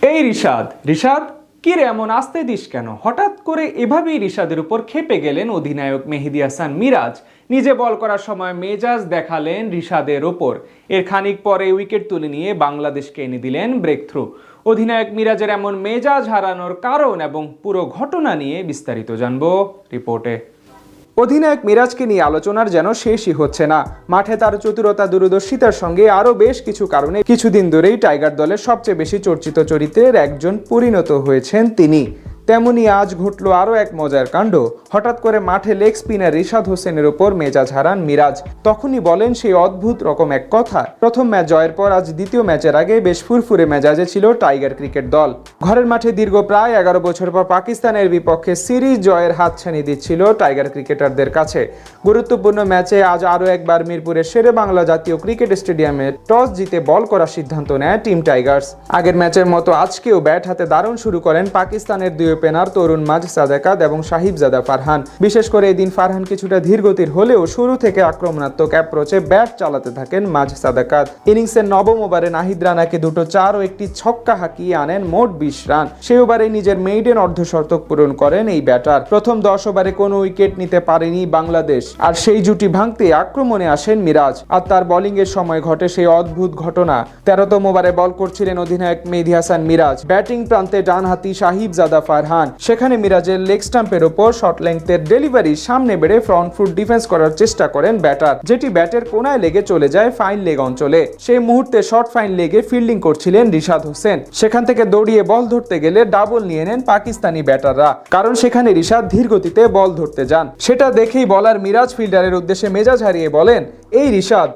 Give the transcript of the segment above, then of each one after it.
এই রিশাদ রিশাদ কি রে এমন আসতে দিস কেন? হঠাৎ করে এভাবেই রিশাদের উপর খেপে গেলেন অধিনায়ক মেহেদী হাসান মিরাজ। নিজে বল করার সময় মেজাজ দেখালেন রিশাদের ওপর। এর খানিক পরে উইকেট তুলে নিয়ে বাংলাদেশকে এনে দিলেন ব্রেক থ্রু। অধিনায়ক মিরাজের এমন মেজাজ হারানোর কারণ এবং পুরো ঘটনা নিয়ে বিস্তারিত জানবো রিপোর্টে। অধিনায়ক মিরাজকে নিয়ে আলোচনার যেন শেষই হচ্ছে না। মাঠে তার চতুরতা দূরদর্শিতার সঙ্গে আরও বেশ কিছু কারণে কিছুদিন ধরেই টাইগার দলের সবচেয়ে বেশি চর্চিত চরিত্রের একজন পরিণত হয়েছেন তিনি। তেমনি আজ ঘটল আরও এক মজার কাণ্ড। হঠাৎ করে মাঠে লেগ স্পিনার রিশাদ হোসেনের ওপর মেজাজ হারান মিরাজ। তখনই বলেন সেই অদ্ভুত রকম এক কথা। প্রথম ম্যাচ জয়ের পর আজ দ্বিতীয় ম্যাচের আগে বেশ ফুরফুরে মেজাজে ছিল টাইগার ক্রিকেট দল। ঘরের মাঠে দীর্ঘ প্রায় 11 বছর পর পাকিস্তানের বিপক্ষে সিরিজ জয়ের হাতছানি দিচ্ছিল টাইগার ক্রিকেটারদের কাছে। গুরুত্বপূর্ণ ম্যাচে আজ আরও একবার মিরপুরের শেরে বাংলা জাতীয় ক্রিকেট স্টেডিয়ামে টস জিতে বল করার সিদ্ধান্ত নেয় টিম টাইগার্স। আগের ম্যাচের মতো আজকেও ব্যাট হাতে দারুণ শুরু করেন পাকিস্তানের দুই ওপেনার তরুণ মাঝ সাদাকাত এবং সাহিবজাদা ফারহান। বিশেষ করে এদিন ফারহান কিছুটা ধীরগতির হলেও শুরু থেকে আক্রমণাত্মক অ্যাপ্রোচে ব্যাট চালাতে থাকেন মাঝ সাদাকাত। ইনিংসের নবম ওভারে নাহিদ রানাকে দুটো 4 ও একটি ছক্কা হাঁকিয়ে আনেন মোট 20 রান। সেই ওভারে নিজের মেইডেন অর্ধশতক পূরণ করেন এই ব্যাটার। প্রথম 10 ওভারে কোনো উইকেট নিতে পারেনি বাংলাদেশ, আর সেই জুটি ভাঙতে আক্রমণে আসেন মিরাজ। আর তার বোলিং এর সময় ঘটে সেই অদ্ভুত ঘটনা। 13তম ওভারে বল করছিলেন অধিনায়ক মেহেদী হাসান মিরাজ। ব্যাটিং প্রান্তে ডানহাতি সাহিবজাদা ফারহান। সেখানে মিরাজের লেগ স্টাম্পের ওপর শর্ট লেংথের ডেলিভারি সামনে বেড়ে ফ্রন্ট ফুট ডিফেন্স করার চেষ্টা করেন ব্যাটার, যেটি ব্যাটের কোনায় লেগে চলে যায় ফাইন লেগ অঞ্চলে। সেই মুহূর্তে শর্ট ফাইন লেগে ফিল্ডিং করছিলেন রিশাদ হোসেন। সেখান থেকে দৌড়িয়ে বল ধরতে গেলে ডাবল নিয়ে নেন পাকিস্তানি ব্যাটাররা, কারণ সেখানে রিশাদ ধীর গতিতে বল ধরতে যান। সেটা দেখেই বলার মিরাজ ফিল্ডারের উদ্দেশ্যে মেজাজ হারিয়ে বলেন, এই রিশাদ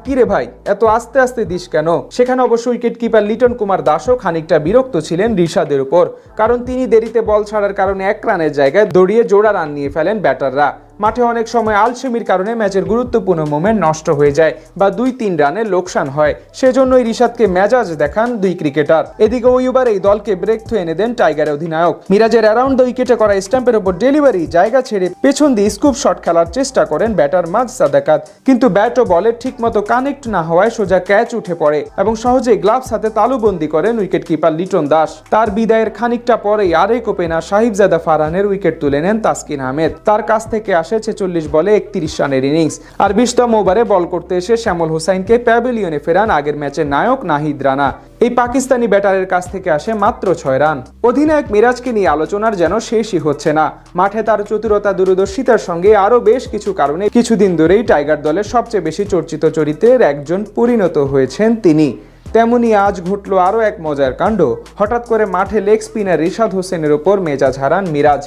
কি রে ভাই, এত আস্তে আস্তে দিস কেন? সেখানে অবশ্য উইকেট কিপার লিটন কুমার দাসও খানিকটা বিরক্ত ছিলেন রিশাদের উপর, কারণ তিনি দেরিতে বল ছাড়ার কারণে 1 রানের জায়গায় দৌড়িয়ে জোড়া রান নিয়ে ফেলেন ব্যাটাররা। মাঠে অনেক সময় আলসেমির কারণে ম্যাচের গুরুত্বপূর্ণ মোমেন্ট নষ্ট হয়ে যায় বা 2-3 রানের লোকসান হয়। সেজন্যই রিশাদকে মেজাজ দেখান দুই ক্রিকেটার। এদিকে ওই ওভারেই দলকে ব্রেক থ্রু এনে দেন টাইগার অধিনায়ক। মিরাজের অ্যারাউন্ড দ্য উইকেটে করা স্টাম্পের উপর ডেলিভারি জায়গা ছেড়ে পেছন দিয়ে স্কুপ শট খেলার চেষ্টা করেন ব্যাটার মাঝ সাদাকাত, কিন্তু ব্যাট ও বলের ঠিকমতো কানেক্ট না হওয়ায় সোজা ক্যাচ উঠে পড়ে এবং সহজেই গ্লাভস হাতে তালুবন্দি করেন উইকেট কিপার লিটন দাস। তার বিদায়ের খানিকটা পরেই আরেক ওপেনার সাহিবজাদা ফারহানের উইকেট তুলে নেন তাসকিন আহমেদ। তার কাছ থেকে আসে 46 বলে 31 রানের ইনিংস। আর 20তম ওভারে বল করতে এসে শ্যামল হোসাইনকে প্যাভিলিয়নে ফেরান আগের ম্যাচের নায়ক নাহিদ রানা। এই পাকিস্তানি ব্যাটারের কাছ থেকে আসে মাত্র 6 রান। অধিনায়ক মিরাজকে নিয়ে আলোচনার যেন শেষই হচ্ছে না। মাঠে তার চতুরতা দূরদর্শিতার সঙ্গে আরও বেশ কিছু কারণে কিছুদিন ধরেই টাইগার দলের সবচেয়ে বেশি চর্চিত চরিত্রের একজন পরিণত হয়েছেন তিনি। তেমনি আজ ঘটল আরও এক মজার কাণ্ড। হঠাৎ করে মাঠে লেগ স্পিনার রিশাদ হোসেনের ওপর মেজাজ হারান মিরাজ।